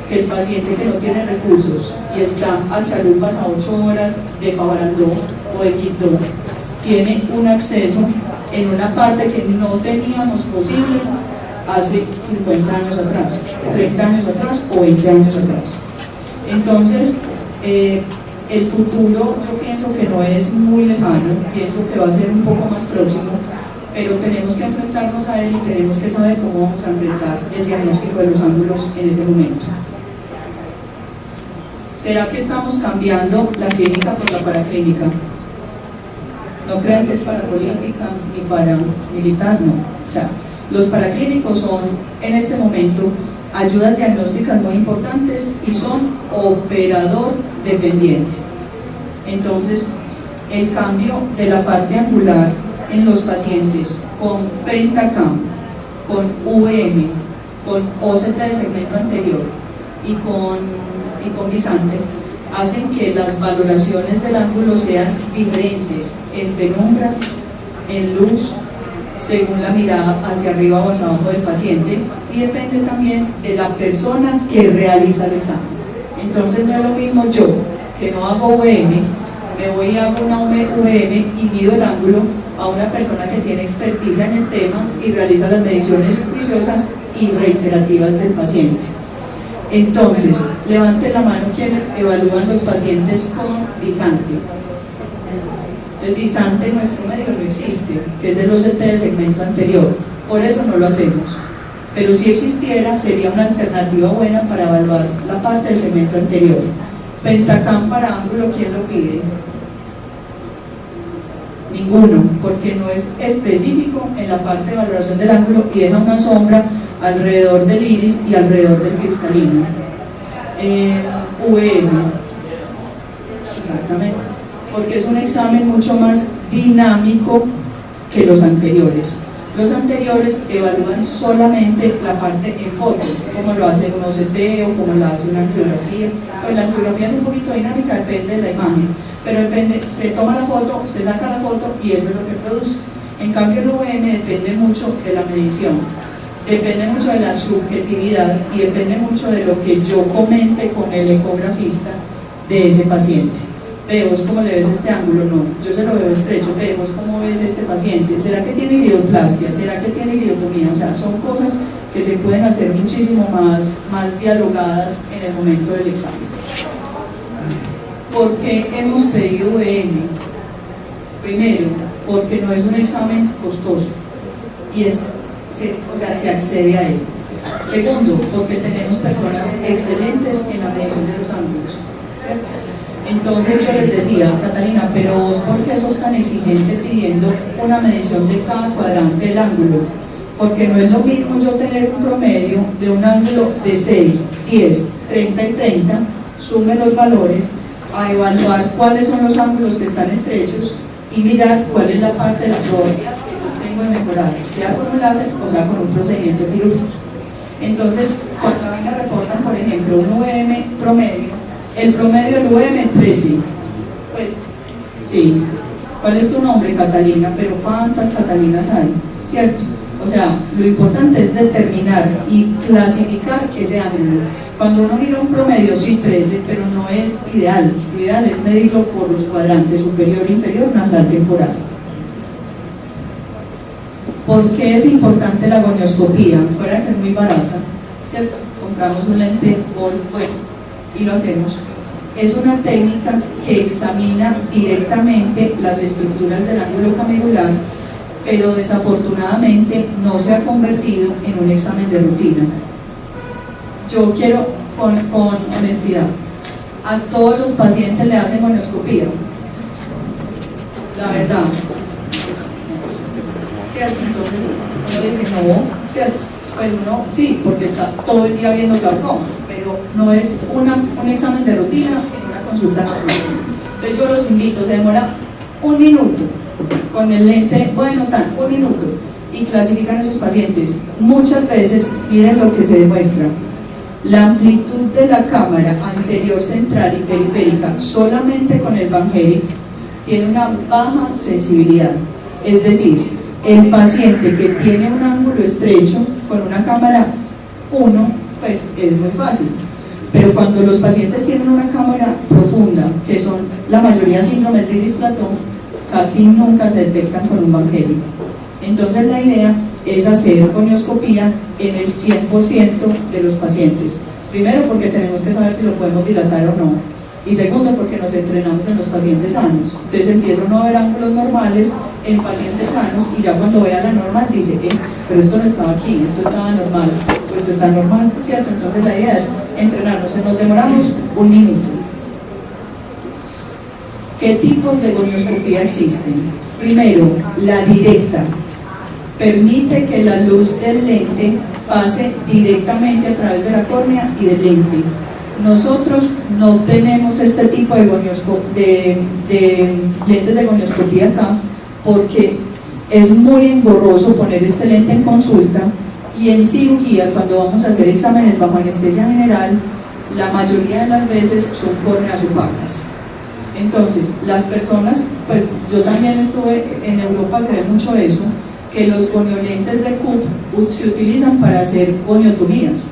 que el paciente que no tiene recursos y está a Chalupas a 8 horas de Pavarandó o de Quito, tiene un acceso en una parte que no teníamos posible hace 50 años atrás, 30 años atrás o 20 años atrás. Entonces, el futuro yo pienso que no es muy lejano, pienso que va a ser un poco más próximo, pero tenemos que enfrentarnos a él y tenemos que saber cómo vamos a enfrentar el diagnóstico de los ángulos en ese momento. ¿Será que estamos cambiando la clínica por la paraclínica? No crean que es para política ni para militar, no. O sea, los paraclínicos son en este momento ayudas diagnósticas muy importantes y son operador dependiente. Entonces, el cambio de la parte angular en los pacientes con Pentacam, con VM, con OCT de segmento anterior y con Visante, hacen que las valoraciones del ángulo sean diferentes en penumbra, en luz, según la mirada hacia arriba o hacia abajo del paciente, y depende también de la persona que realiza el examen. Entonces no es lo mismo yo, que no hago VM, me voy a hago una VM y mido el ángulo, a una persona que tiene experticia en el tema y realiza las mediciones juiciosas y reiterativas del paciente. Entonces, levanten la mano quienes evalúan los pacientes con Visante. El Visante nuestro medio no existe, que es el OCT de segmento anterior, por eso no lo hacemos. Pero si existiera, sería una alternativa buena para evaluar la parte del segmento anterior. Pentacam para ángulo, ¿quién lo pide? Ninguno, porque no es específico en la parte de valoración del ángulo y deja una sombra alrededor del iris y alrededor del cristalino. VM, exactamente, porque es un examen mucho más dinámico que los anteriores. Los anteriores evalúan solamente la parte en foto, como lo hace un OCT o como lo hace una angiografía. Pues la angiografía es un poquito dinámica, depende de la imagen, pero depende, se toma la foto, se saca la foto y eso es lo que produce. En cambio el VM depende mucho de la medición, depende mucho de la subjetividad y depende mucho de lo que yo comente con el ecografista de ese paciente. Vemos cómo le ves este ángulo, no, yo se lo veo estrecho, vemos cómo ves este paciente, ¿será que tiene irioplastia? ¿Será que tiene iridotomía? O sea, son cosas que se pueden hacer muchísimo más dialogadas en el momento del examen. ¿Por qué hemos pedido VM? Primero, porque no es un examen costoso y se accede a él. Segundo, porque tenemos personas excelentes en la medición de los ángulos, ¿cierto? Entonces yo les decía, Catalina, pero vos, ¿por qué sos tan exigente pidiendo una medición de cada cuadrante del ángulo? Porque no es lo mismo yo tener un promedio de un ángulo de 6, 10, 30 y 30, sume los valores, a evaluar cuáles son los ángulos que están estrechos y mirar cuál es la parte de la probabilidad que yo tengo de mejorar, sea con un láser o sea con un procedimiento quirúrgico. Entonces, cuando a mí me reportan, por ejemplo, un VM promedio, el promedio del VM 13, pues sí, ¿cuál es tu nombre? Catalina, pero ¿cuántas Catalinas hay? ¿Cierto? O sea, lo importante es determinar y clasificar ese ángulo. Cuando uno mira un promedio, sí 13, pero no es ideal. Lo ideal es medirlo por los cuadrantes superior, inferior, nasal, temporal. ¿Por qué es importante la gonioscopía? Fuera que es muy barata, ¿cierto? Compramos un lente bueno y lo hacemos. Es una técnica que examina directamente las estructuras del ángulo camedular, pero desafortunadamente no se ha convertido en un examen de rutina. Yo quiero, con honestidad, a todos los pacientes le hacen gonioscopía, la verdad, ¿cierto? Entonces uno dice no, ¿cierto? Pues uno sí, porque está todo el día viendo glaucoma, pero no es un examen de rutina en una consulta normal. Entonces yo los invito, se demora un minuto con el lente, bueno, un minuto, y clasifican a esos pacientes. Muchas veces, miren lo que se demuestra: la amplitud de la cámara anterior, central y periférica solamente con el Vangelic tiene una baja sensibilidad. Es decir, el paciente que tiene un ángulo estrecho con una cámara 1, pues es muy fácil. Pero cuando los pacientes tienen una cámara profunda, que son la mayoría síndromes de Iris-Platón, casi nunca se detectan con un Bangelli. Entonces la idea es hacer gonioscopía en el 100% de los pacientes. Primero, porque tenemos que saber si lo podemos dilatar o no. Y segundo, porque nos entrenamos en los pacientes sanos. Entonces empiezo a no ver ángulos normales en pacientes sanos y ya cuando vea la normal dice, pero esto no estaba aquí, esto estaba normal. Pues está normal, ¿cierto? Entonces la idea es entrenarnos. Nos demoramos 1 minuto. ¿Qué tipos de gonioscopía existen? Primero, la directa. Permite que la luz del lente pase directamente a través de la córnea y del lente. Nosotros no tenemos este tipo de lentes de gonioscopía acá porque es muy engorroso poner este lente en consulta, y en cirugía, cuando vamos a hacer exámenes bajo anestesia general, la mayoría de las veces son córneas opacas. Entonces, las personas, pues yo también estuve en Europa, se ve mucho eso, que los goniolentes de CUP se utilizan para hacer goniotomías.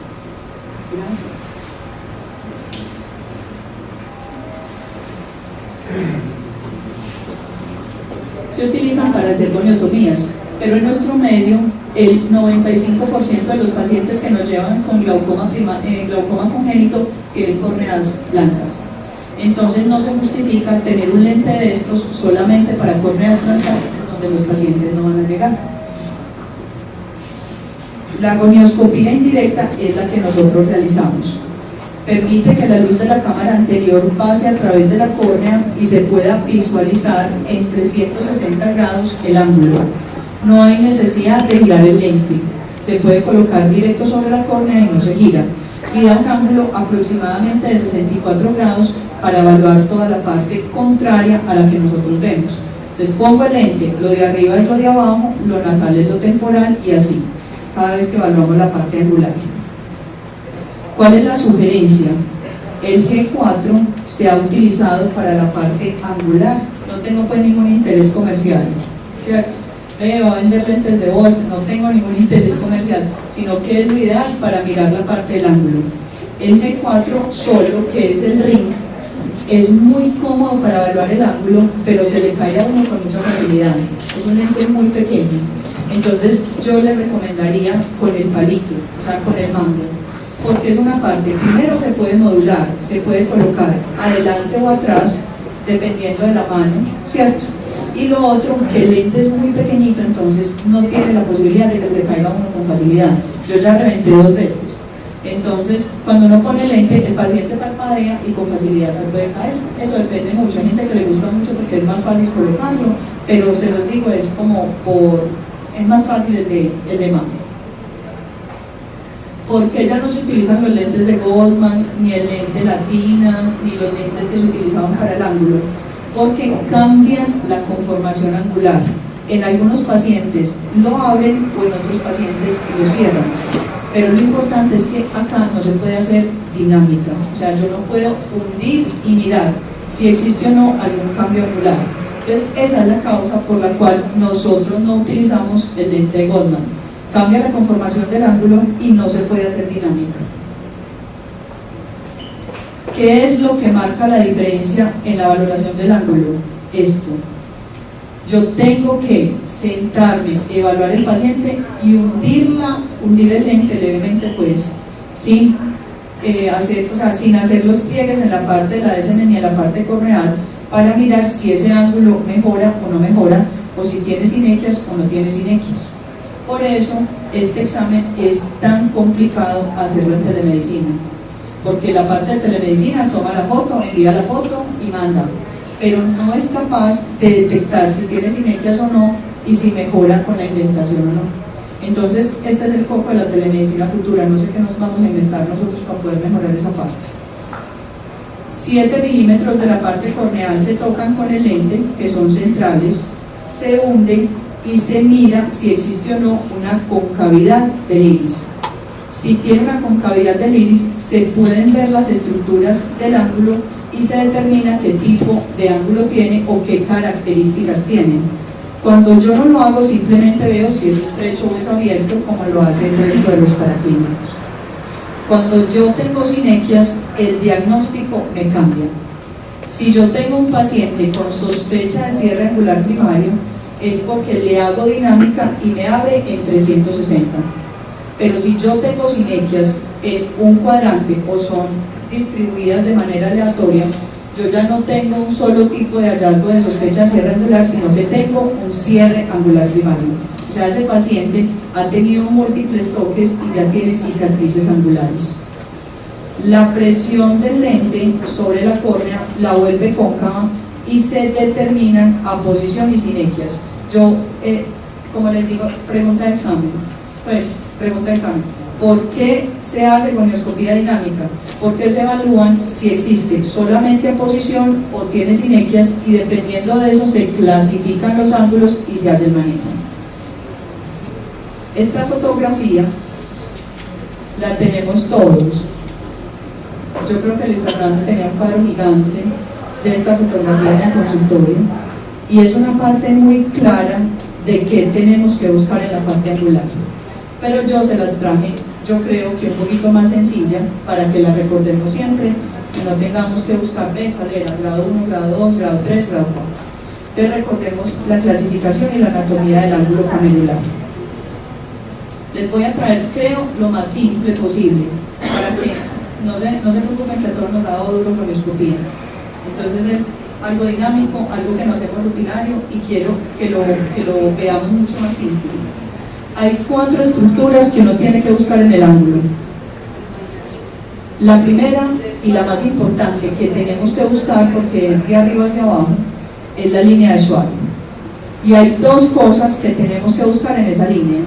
Se utilizan para hacer goniotomías, pero en nuestro medio el 95% de los pacientes que nos llevan con glaucoma congénito tienen córneas blancas. Entonces no se justifica tener un lente de estos solamente para córneas blancas donde los pacientes no van a llegar. La gonioscopía indirecta es la que nosotros realizamos. Permite que la luz de la cámara anterior pase a través de la córnea y se pueda visualizar en 360 grados el ángulo. No hay necesidad de girar el lente, se puede colocar directo sobre la córnea y no se gira, y da un ángulo aproximadamente de 64 grados para evaluar toda la parte contraria a la que nosotros vemos. Entonces pongo el lente, lo de arriba es lo de abajo, lo nasal es lo temporal, y así, cada vez que evaluamos la parte angular. ¿Cuál es la sugerencia? El G4 se ha utilizado para la parte angular, no tengo pues ningún interés comercial, ¿cierto? Va a vender lentes de Volt, no tengo ningún interés comercial, sino que es lo ideal para mirar la parte del ángulo. El G4 solo, que es el ring, es muy cómodo para evaluar el ángulo, pero se le cae a uno con mucha facilidad. Es un lente muy pequeño. Entonces yo le recomendaría con el palito, o sea, con el mango, porque es una parte, primero se puede modular, se puede colocar adelante o atrás, dependiendo de la mano, ¿cierto? Y lo otro, que el lente es muy pequeñito, entonces no tiene la posibilidad de que se le caiga a uno con facilidad. Yo ya reventé 2 de estos. Entonces, cuando uno pone el lente, el paciente parpadea y con facilidad se puede caer. Eso depende mucho. Hay gente que le gusta mucho porque es más fácil colocarlo, pero se los digo, es como es más fácil el de mano. Porque ya no se utilizan los lentes de Goldman, ni el lente Latina, ni los lentes que se utilizaban para el ángulo, porque cambian la conformación angular. En algunos pacientes lo abren o en otros pacientes lo cierran. Pero lo importante es que acá no se puede hacer dinámica, o sea, yo no puedo hundir y mirar si existe o no algún cambio angular. Entonces, esa es la causa por la cual nosotros no utilizamos el lente de Goldman. Cambia la conformación del ángulo y no se puede hacer dinámica. ¿Qué es lo que marca la diferencia en la valoración del ángulo? Esto. Yo tengo que sentarme, evaluar el paciente y hundir el lente levemente, pues, sin hacer los pliegues en la parte de la DSM ni en la parte corneal, para mirar si ese ángulo mejora o no mejora, o si tiene sinequias o no tiene sinequias. Por eso este examen es tan complicado hacerlo en telemedicina, porque la parte de telemedicina toma la foto, envía la foto y manda, pero no es capaz de detectar si tiene sinequias o no y si mejora con la indentación o no. Entonces este es el foco de la telemedicina futura. No sé qué nos vamos a inventar nosotros para poder mejorar esa parte. 7 milímetros de la parte corneal se tocan con el lente, que son centrales, se hunde y se mira si existe o no una concavidad del iris. Si tiene una concavidad del iris, se pueden ver las estructuras del ángulo y se determina qué tipo de ángulo tiene o qué características tiene. Cuando yo no lo hago, simplemente veo si es estrecho o es abierto, como lo hace el resto de los paraclínicos. Cuando yo tengo sinequias, el diagnóstico me cambia. Si yo tengo un paciente con sospecha de cierre angular primario, es porque le hago dinámica y me abre en 360. Pero si yo tengo sinequias en un cuadrante o son distribuidas de manera aleatoria, yo ya no tengo un solo tipo de hallazgo de sospecha de cierre angular, sino que tengo un cierre angular primario. O sea, ese paciente ha tenido múltiples toques y ya tiene cicatrices angulares. La presión del lente sobre la córnea la vuelve cóncava y se determinan aposición y sinequias. Yo, como les digo, pregunta de examen. ¿Por qué se hace gonioscopía dinámica? ¿Por qué se evalúan si existe solamente aposición o tiene sinequias? Y dependiendo de eso se clasifican los ángulos y se hace el manejo. Esta fotografía la tenemos todos. Yo creo que Luis Fernando tenía un cuadro gigante de esta fotografía en el consultorio y es una parte muy clara de qué tenemos que buscar en la parte angular. Pero yo se las traje, yo creo que un poquito más sencilla para que la recordemos siempre, que no tengamos que buscar cuál era, grado 1, grado 2, grado 3, grado 4. Entonces recordemos la clasificación y la anatomía del ángulo camerular. Les voy a traer, creo, lo más simple posible para que no se preocupen que a todos nos ha dado duro gonioscopía. Entonces es algo dinámico, algo que no hacemos rutinario y quiero que lo veamos mucho más simple. Hay 4 estructuras que uno tiene que buscar en el ángulo. La primera y la más importante que tenemos que buscar, porque es de arriba hacia abajo, es la línea de Schwab. Y hay 2 cosas que tenemos que buscar en esa línea.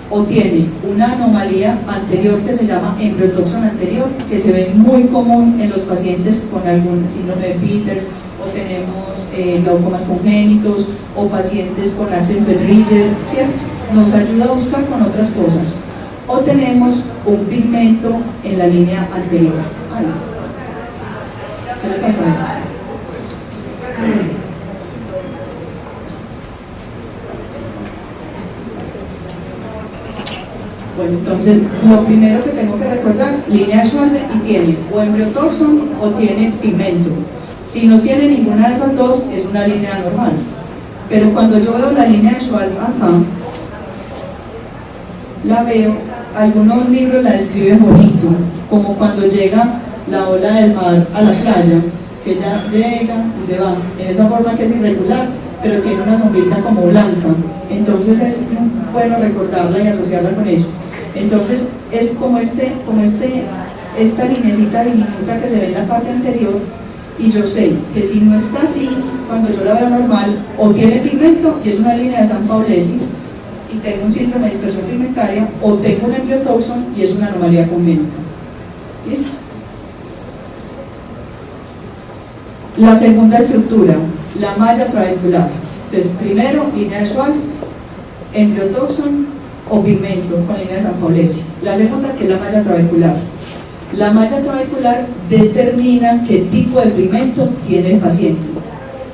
O tiene una anomalía anterior que se llama embryotoxon anterior, que se ve muy común en los pacientes con algún síndrome de Peters, o tenemos glaucomas congénitos, o pacientes con Axenfeld-Rieger, ¿cierto? Nos ayuda a buscar con otras cosas. O tenemos un pigmento en la línea anterior. Ay, ¿qué le pasa a eso? Bueno, entonces lo primero que tengo que recordar, línea de Schwalbe, y tiene o embryotoxon o tiene pigmento. Si no tiene ninguna de esas dos, es una línea normal. Pero cuando yo veo la línea de Schwalbe acá, la veo, algunos libros la describen bonito, como cuando llega la ola del mar a la playa, que ya llega y se va, en esa forma que es irregular, pero tiene una sombrita como blanca. Entonces es bueno recordarla y asociarla con eso. Entonces es como esta linecita diminuta que se ve en la parte anterior, y yo sé que si no está así, cuando yo la veo normal, o tiene pigmento y es una línea de San Paulesi y tengo un síndrome de dispersión pigmentaria, o tengo un embryotoxon y es una anomalía congénita. ¿Listo? La segunda estructura, la malla trabecular. Entonces, primero, línea de Schwalbe, embryotoxon o pigmento con línea de San Paulesi. La segunda, que es la malla trabecular. La malla trabecular determina qué tipo de pigmento tiene el paciente.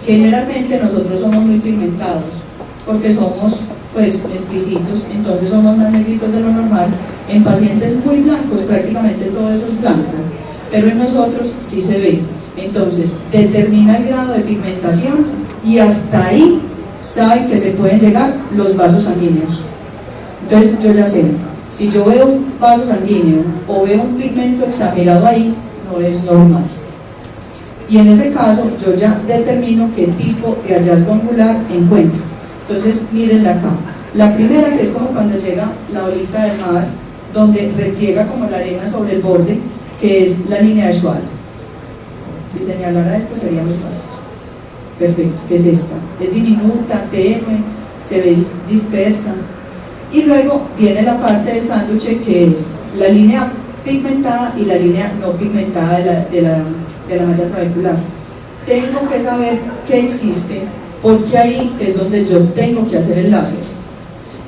Generalmente nosotros somos muy pigmentados, porque somos pues exquisitos, entonces somos más negritos de lo normal. En pacientes muy blancos prácticamente todo eso es blanco, pero en nosotros sí se ve. Entonces determina el grado de pigmentación y hasta ahí saben que se pueden llegar los vasos sanguíneos. Entonces yo ya sé, si yo veo un vaso sanguíneo o veo un pigmento exagerado ahí, no es normal. Y en ese caso yo ya determino qué tipo de hallazgo angular encuentro. Entonces mírenla acá. La primera, que es como cuando llega la olita del mar, donde repliega como la arena sobre el borde, que es la línea de Schwalbe. Si señalara esto sería muy fácil. Perfecto, que es esta. Es diminuta, tenue, se ve dispersa. Y luego viene la parte del sándwich, que es la línea pigmentada y la línea no pigmentada de la malla trabecular. Tengo que saber qué existe, porque ahí es donde yo tengo que hacer el láser.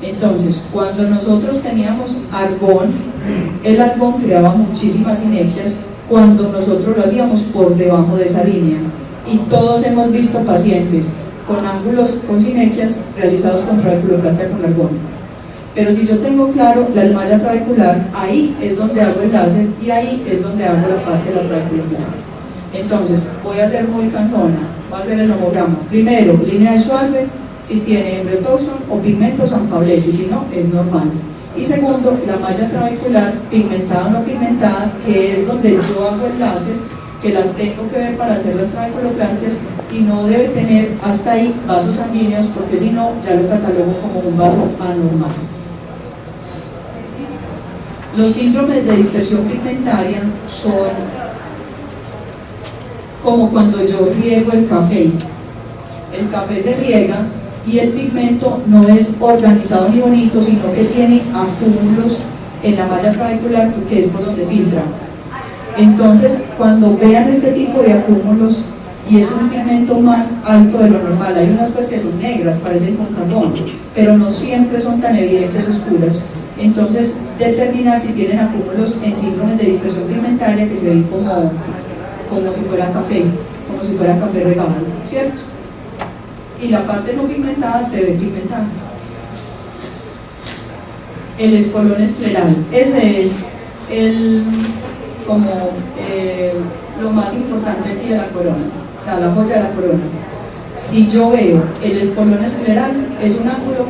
Entonces, cuando nosotros teníamos argón, el argón creaba muchísimas sinequias cuando nosotros lo hacíamos por debajo de esa línea. Y todos hemos visto pacientes con ángulos con sinequias realizados con trabeculoplastia con argón. Pero si yo tengo claro la malla trabecular, ahí es donde hago el láser y ahí es donde hago la parte de la trabeculoplastia. Entonces, voy a ser muy cansona, voy a hacer el homograma. Primero, línea de Schwalbe, si tiene embryotoxon o pigmento sanpaulesi, si no, es normal. Y segundo, la malla trabecular, pigmentada o no pigmentada, que es donde yo hago el láser, que la tengo que ver para hacer las trabeculoplastias y no debe tener hasta ahí vasos sanguíneos, porque si no, ya lo catalogo como un vaso anormal. Los síndromes de dispersión pigmentaria son como cuando yo riego el café. El café se riega y el pigmento no es organizado ni bonito, sino que tiene acúmulos en la malla trabecular, que es por donde filtra. Entonces, cuando vean este tipo de acúmulos, y es un pigmento más alto de lo normal, hay unas pues que son negras, parecen con carbón, pero no siempre son tan evidentes oscuras. Entonces, determinar si tienen acúmulos en síndromes de dispersión pigmentaria que se ven como si fuera café, regado, ¿cierto? Y la parte no pigmentada se ve pigmentada. El espolón escleral, ese es lo más importante aquí de la corona, o sea, la joya de la corona. Si yo veo el espolón escleral, es un ángulo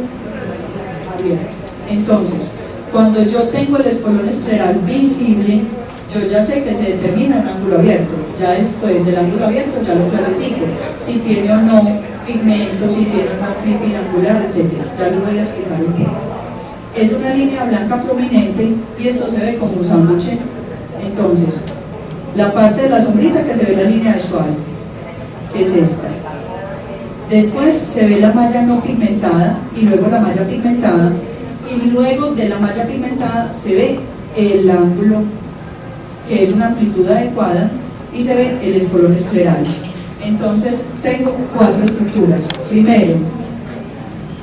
abierto. Entonces, cuando yo tengo el espolón escleral visible, yo ya sé que se determina un ángulo abierto. Ya después del ángulo abierto ya lo clasifico, si tiene o no pigmento, si tiene o no clip biangular, etc. Ya les voy a explicar un poco. Es una línea blanca prominente y esto se ve como un sándwich. Entonces, la parte de la sombrita que se ve la línea de Schwalbe, que es esta. Después se ve la malla no pigmentada y luego la malla pigmentada, y luego de la malla pigmentada se ve el ángulo, que es una amplitud adecuada, y se ve el espolón escleral. Entonces tengo 4 estructuras. Primero,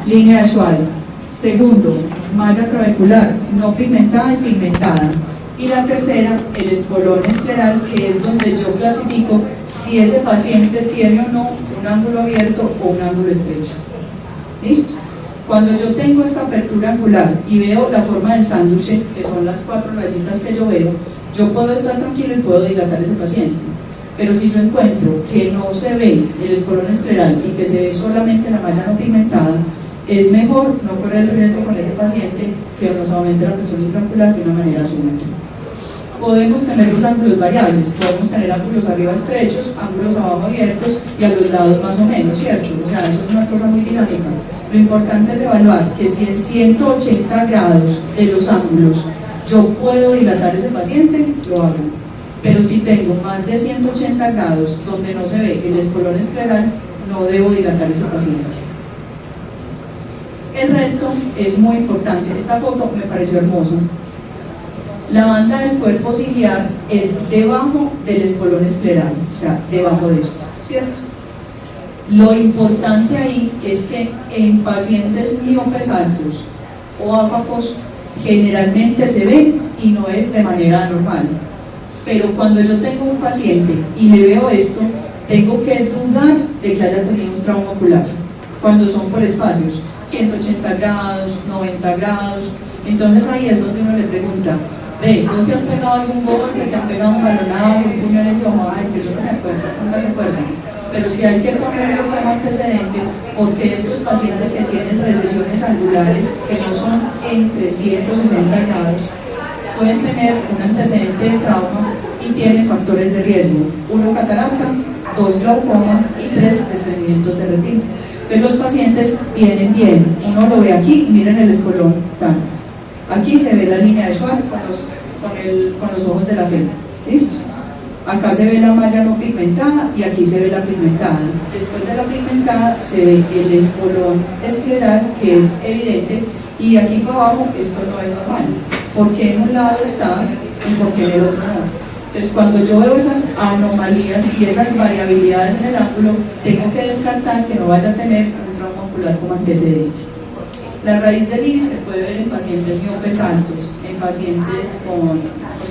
línea de Schwalbe. Segundo, malla trabecular no pigmentada y pigmentada. Y la tercera, el espolón escleral, que es donde yo clasifico si ese paciente tiene o no un ángulo abierto o un ángulo estrecho. ¿Listo? Cuando yo tengo esta apertura angular y veo la forma del sándwich, que son las 4 rayitas que yo veo, yo puedo estar tranquilo y puedo dilatar a ese paciente. Pero si yo encuentro que no se ve el espolón escleral y que se ve solamente la malla no pigmentada, es mejor no correr el riesgo con ese paciente que nos aumente la presión intraocular de una manera súbita. Podemos tener los ángulos variables, podemos tener ángulos arriba estrechos, ángulos abajo abiertos y a los lados más o menos, ¿cierto? O sea, eso es una cosa muy dinámica. Lo importante es evaluar que si en 180 grados de los ángulos yo puedo dilatar a ese paciente, lo hago. Pero si tengo más de 180 grados donde no se ve el espolón escleral, no debo dilatar a ese paciente. El resto es muy importante. Esta foto me pareció hermosa. La banda del cuerpo ciliar es debajo del espolón escleral, o sea, debajo de esto, ¿cierto? Lo importante ahí es que en pacientes miopes altos o áfacos generalmente se ven y no es de manera normal. Pero cuando yo tengo un paciente y le veo esto, tengo que dudar de que haya tenido un trauma ocular, cuando son por espacios, 180 grados, 90 grados, entonces ahí es donde uno le pregunta, ve, ¿vos te has pegado algún golpe, te han pegado un balonazo, un puño en ese ojo? Ay, que yo no me acuerdo, nunca se acuerdan. Pero si hay que ponerlo como antecedente, porque estos pacientes que tienen recesiones angulares que no son entre 160 grados, pueden tener un antecedente de trauma y tienen factores de riesgo: 1, catarata; 2, glaucoma; y 3, desprendimientos de retina. Entonces los pacientes vienen bien, uno lo ve aquí, miren el espolón, tan. Aquí se ve la línea de Schwalbe con los ojos de la fe. ¿Listo? Acá se ve la malla no pigmentada y aquí se ve la pigmentada. Después de la pigmentada se ve el espolón escleral, que es evidente, y aquí para abajo esto no es normal. ¿Por qué en un lado está y por qué en el otro no? Entonces, cuando yo veo esas anomalías y esas variabilidades en el ángulo, tengo que descartar que no vaya a tener un trauma ocular como antecedente. La raíz del iris se puede ver en pacientes miopes altos, en pacientes con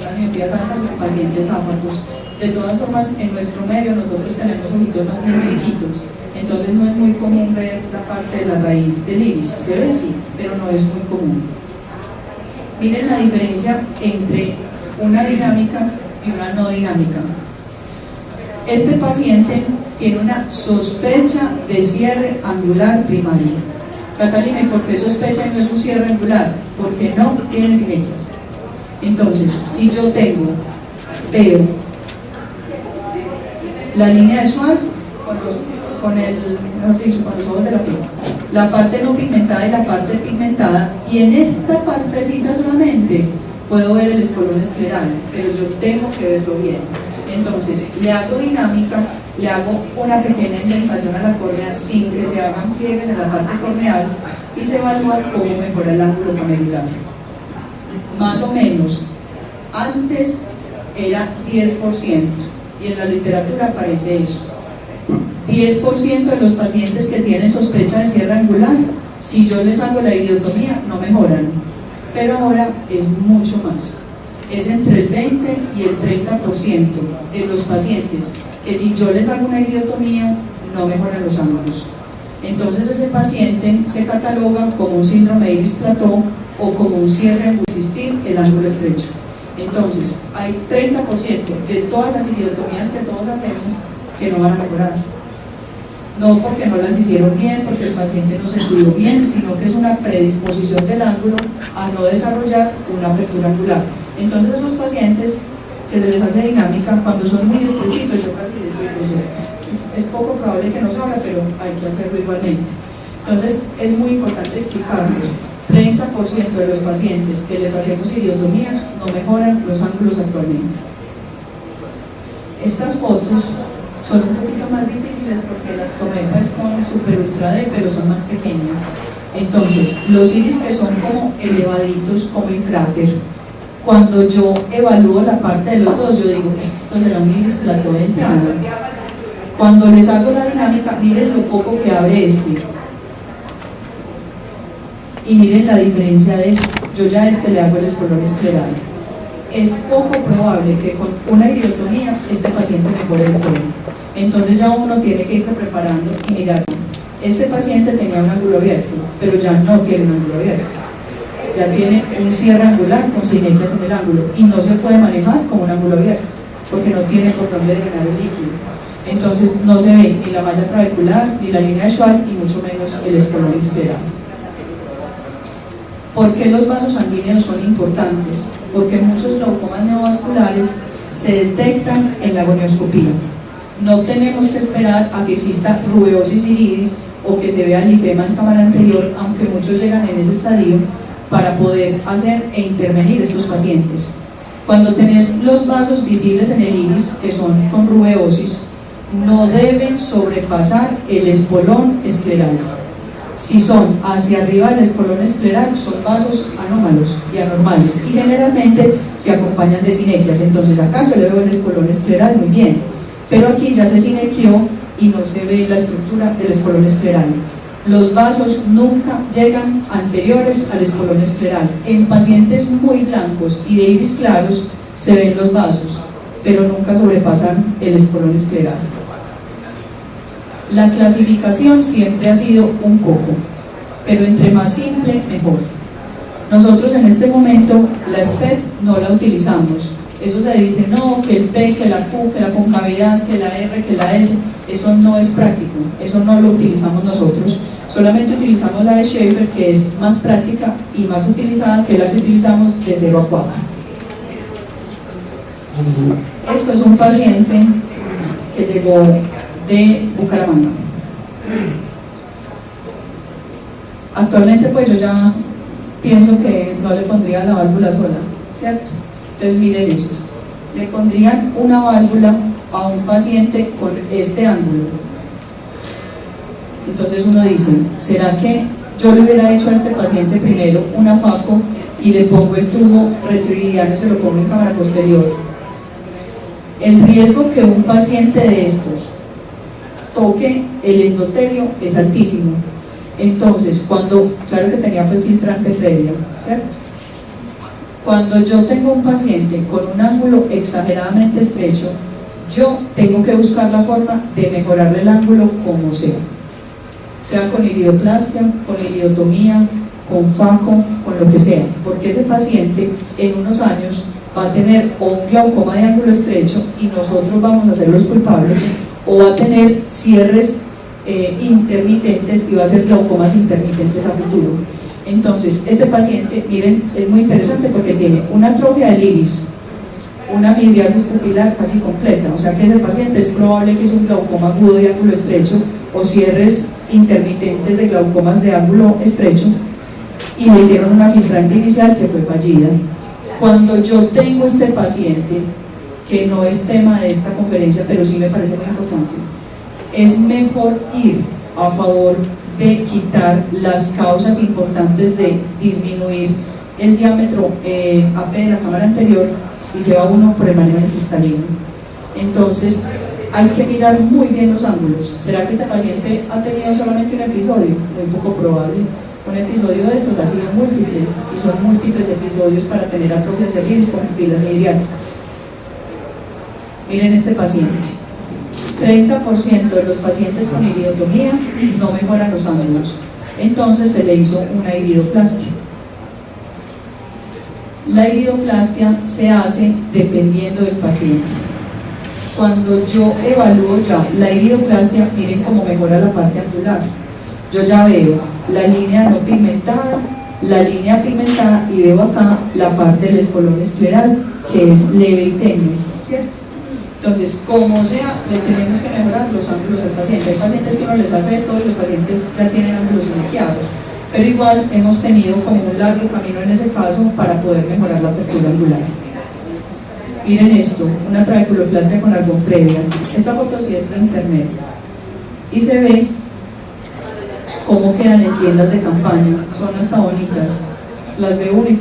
las miopías altas o en pacientes áfacos. De todas formas, en nuestro medio nosotros tenemos ojitos más bien chiquitos, Entonces no es muy común ver la parte de la raíz del iris, se ve sí, pero no es muy común. Miren la diferencia entre una dinámica y una no dinámica. Este paciente tiene una sospecha de cierre angular primario. Catalina, ¿y por qué sospecha y no es un cierre angular? Porque no tiene simetrías. Entonces, si yo veo la línea de Schwab con los ojos de la piel, la parte no pigmentada y la parte pigmentada, y en esta partecita solamente puedo ver el espolón escleral, pero yo tengo que verlo bien. Entonces, le hago dinámica, le hago una pequeña indentación a la córnea sin que se hagan pliegues en la parte corneal y se evalúa cómo mejora el ángulo camelular. Más o menos, antes era 10%, y en la literatura aparece eso. 10% de los pacientes que tienen sospecha de cierre angular, si yo les hago la iridotomía, no mejoran, pero ahora es mucho más. Es entre el 20 y el 30% de los pacientes que si yo les hago una iridotomía, no mejoran los ángulos. Entonces ese paciente se cataloga como un síndrome de iris-plató o como un cierre angular, existir el ángulo estrecho. Entonces, hay 30% de todas las iridotomías que todos hacemos que no van a mejorar. No porque no las hicieron bien, porque el paciente no se cuidó bien, sino que es una predisposición del ángulo a no desarrollar una apertura angular. Entonces esos pacientes que se les hace dinámica, cuando son muy expresitos, yo casi les digo, es poco probable que no salga, pero hay que hacerlo igualmente. Entonces es muy importante explicarlos. 30% de los pacientes que les hacemos iridotomías no mejoran los ángulos actualmente. Estas fotos son un poquito más difíciles porque las tomé pues con Super Ultra D, pero son más pequeñas. Entonces, los iris que son como elevaditos, como en cráter, cuando yo evalúo la parte de los dos, yo digo, esto será un iris plató de entrada. Cuando les hago la dinámica, miren lo poco que abre este. Y miren la diferencia de este. Yo ya a este le hago el espolón escleral. Es poco probable que con una iridotomía este paciente mejore el espolón. Entonces ya uno tiene que irse preparando y mirar. Este paciente tenía un ángulo abierto, pero ya no tiene un ángulo abierto. Ya tiene un cierre angular con simetrías en el ángulo y no se puede manejar como un ángulo abierto, porque no tiene por dónde drenar el líquido. Entonces no se ve ni la malla trabecular, ni la línea de Schwab, y mucho menos el espolón escleral. ¿Por qué los vasos sanguíneos son importantes? Porque muchos glaucomas neovasculares se detectan en la gonioscopía. No tenemos que esperar a que exista rubeosis iridis o que se vea linfema en cámara anterior, aunque muchos llegan en ese estadio, para poder hacer e intervenir estos pacientes. Cuando tenés los vasos visibles en el iris, que son con rubeosis, no deben sobrepasar el espolón escleral. Si son hacia arriba del espolón escleral, son vasos anómalos y anormales, y generalmente se acompañan de sinequias. Entonces acá yo le veo el espolón escleral muy bien, pero aquí ya se sinequió y no se ve la estructura del espolón escleral. Los vasos nunca llegan anteriores al espolón escleral. En pacientes muy blancos y de iris claros se ven los vasos, pero nunca sobrepasan el espolón escleral. La clasificación siempre ha sido un poco, pero entre más simple, mejor. Nosotros en este momento la SPED no la utilizamos. Eso se dice, no, que el P, que la Q, que la concavidad, que la R, que la S, eso no es práctico, eso no lo utilizamos nosotros. Solamente utilizamos la de Schaefer, que es más práctica y más utilizada, que la que utilizamos de 0 a 4. Esto es un paciente que llegó de Bucaramanga. Actualmente pues yo ya pienso que no le pondría la válvula sola, ¿cierto? Entonces miren esto, le pondrían una válvula a un paciente con este ángulo. Entonces uno dice, ¿será que yo le hubiera hecho a este paciente primero una FACO y le pongo el tubo retroiridiano y se lo pongo en cámara posterior? El riesgo que un paciente de estos toque el endotelio es altísimo. Entonces, claro que tenía pues filtrante previo, ¿cierto? Cuando yo tengo un paciente con un ángulo exageradamente estrecho, yo tengo que buscar la forma de mejorarle el ángulo como sea con irioplastia, con iridotomía, con faco, con lo que sea, porque ese paciente en unos años va a tener o un glaucoma de ángulo estrecho y nosotros vamos a ser los culpables, o va a tener cierres intermitentes y va a ser glaucomas intermitentes a futuro. Entonces, este paciente, miren, es muy interesante porque tiene una atrofia del iris, una midriasis pupilar casi completa, o sea que ese paciente es probable que es un glaucoma agudo de ángulo estrecho o cierres intermitentes de glaucomas de ángulo estrecho, y le hicieron una filtrante inicial que fue fallida. Cuando yo tengo este paciente, que no es tema de esta conferencia, pero sí me parece muy importante, es mejor ir a favor de quitar las causas importantes de disminuir el diámetro AP de la cámara anterior y se va uno por el manejo del cristalino. Entonces, hay que mirar muy bien los ángulos. ¿Será que este paciente ha tenido solamente un episodio? Muy poco probable. Un episodio de estos ha sido múltiple, y son múltiples episodios para tener atrofias de iris con pupilas midriáticas. Miren este paciente. 30% de los pacientes con iridotomía no mejoran los ángulos. Entonces se le hizo una iridoplastia. La iridoplastia se hace dependiendo del paciente. Cuando yo evalúo ya la iridoplastia, miren cómo mejora la parte angular. Yo ya veo la línea no pigmentada, la línea pigmentada, y veo acá la parte del espolón escleral, que es leve y tenue, ¿cierto? Entonces, como sea, le tenemos que mejorar los ángulos al paciente. Hay pacientes que uno les hace todo y los pacientes ya tienen ángulos iniquiados, pero igual hemos tenido como un largo camino en ese caso para poder mejorar la apertura angular. Miren esto, una trabeculoplastia con argón previa. Esta foto sí es de internet y se ve cómo quedan en tiendas de campaña. Son hasta bonitas, las ve uno y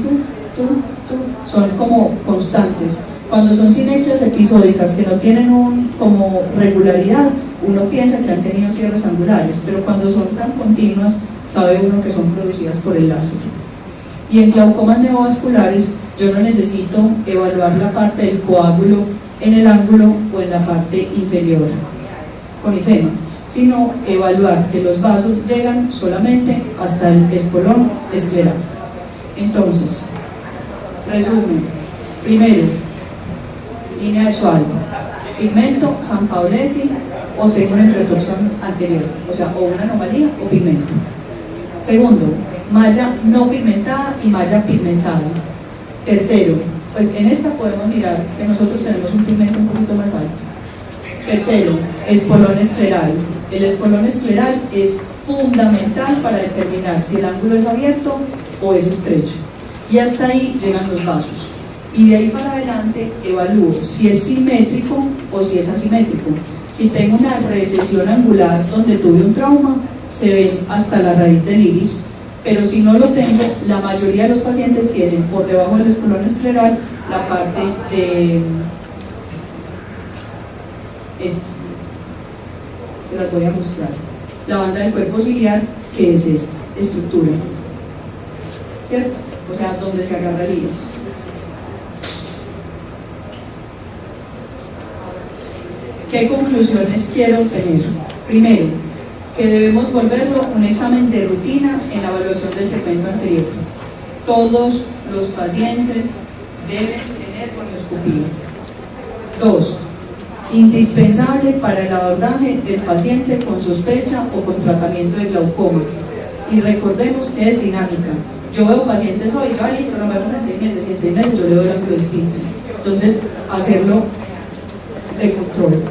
son como constantes. Cuando son sinequias episódicas que no tienen como regularidad, uno piensa que han tenido cierres angulares, pero cuando son tan continuas, sabe uno que son producidas por el láser. Y en glaucomas neovasculares, yo no necesito evaluar la parte del coágulo en el ángulo o en la parte inferior con IFEMA, sino evaluar que los vasos llegan solamente hasta el espolón escleral. Entonces, resumen: primero, línea de Schwalbe, pigmento, Sanpaolesi, o tengo una entretorsión anterior, o sea, o una anomalía o pigmento. Segundo, malla no pigmentada y malla pigmentada. Tercero, pues en esta podemos mirar que nosotros tenemos un pigmento un poquito más alto. Tercero, espolón escleral. El espolón escleral es fundamental para determinar si el ángulo es abierto o es estrecho. Y hasta ahí llegan los vasos. Y de ahí para adelante evalúo si es simétrico o si es asimétrico. Si tengo una recesión angular donde tuve un trauma, se ven hasta la raíz del iris, pero si no lo tengo, la mayoría de los pacientes tienen por debajo del espolón escleral la parte de se las voy a mostrar, la banda del cuerpo ciliar, que es esta estructura, ¿cierto? O sea, donde se agarra el iris. ¿Qué conclusiones quiero obtener? Primero, que debemos volverlo un examen de rutina en la evaluación del segmento anterior. Todos los pacientes deben tener conioscopía. 2. Indispensable para el abordaje del paciente con sospecha o con tratamiento de glaucoma. Y recordemos que es dinámica. Yo veo pacientes hoy, listo, nos vemos en 6 meses, y en 6 meses yo le doy el ángulo distinto. Entonces, hacerlo de control.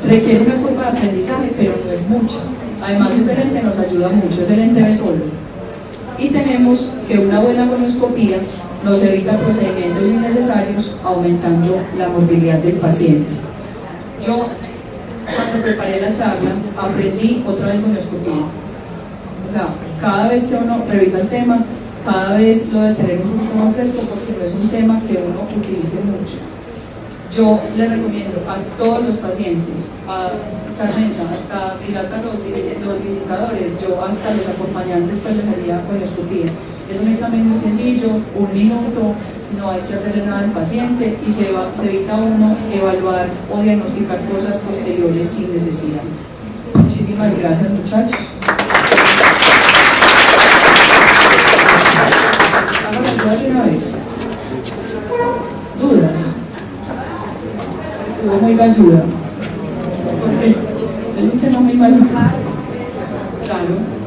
Requiere una curva de aprendizaje, pero no es mucho. Además, ese lente nos ayuda mucho, ese lente ve solo. Y tenemos que una buena conioscopía nos evita procedimientos innecesarios, aumentando la morbilidad del paciente. Yo, cuando preparé la charla, aprendí otra vez conioscopía. O sea, cada vez que uno revisa el tema, cada vez lo debe tener un poquito más fresco, porque no es un tema que uno utilice mucho. Yo le recomiendo a todos los pacientes, a Carmenza, hasta Pirata, los visitadores, yo hasta los acompañantes que les haría conioscopía, Es un examen muy sencillo, 1 minuto, no hay que hacerle nada al paciente y se evita uno evaluar o diagnosticar cosas posteriores sin necesidad. Muchísimas gracias, muchachos. Hago las dudas de una vez. ¿Dudas? Estuvo muy galluda. ¿Por qué? Es un tema muy malo. Claro.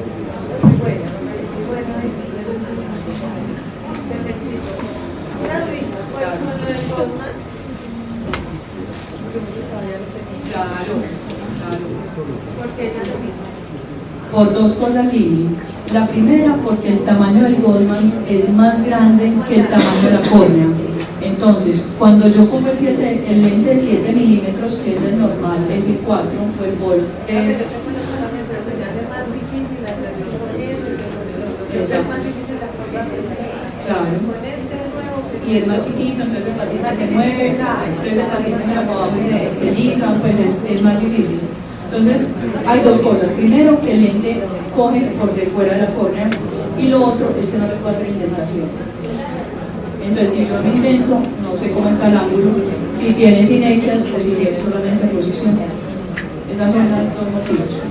Por dos cosas, Lili. La primera, porque el tamaño del Goldman es más grande que el tamaño de la córnea. Entonces, cuando yo pongo el lente de 7 milímetros, que es el normal, el T4, fue el Volt. Claro. Y es más chiquito, entonces el paciente se mueve, entonces el paciente mira para abajo y se lisa, pues es más difícil. Entonces, hay dos cosas. Primero, que el lente coge por de fuera de la córnea, y lo otro es que no le puedo hacer indentación. Entonces, si yo me invento, no sé cómo está el ángulo, si tiene sinequias o si tiene solamente posición. Esas son las dos motivos.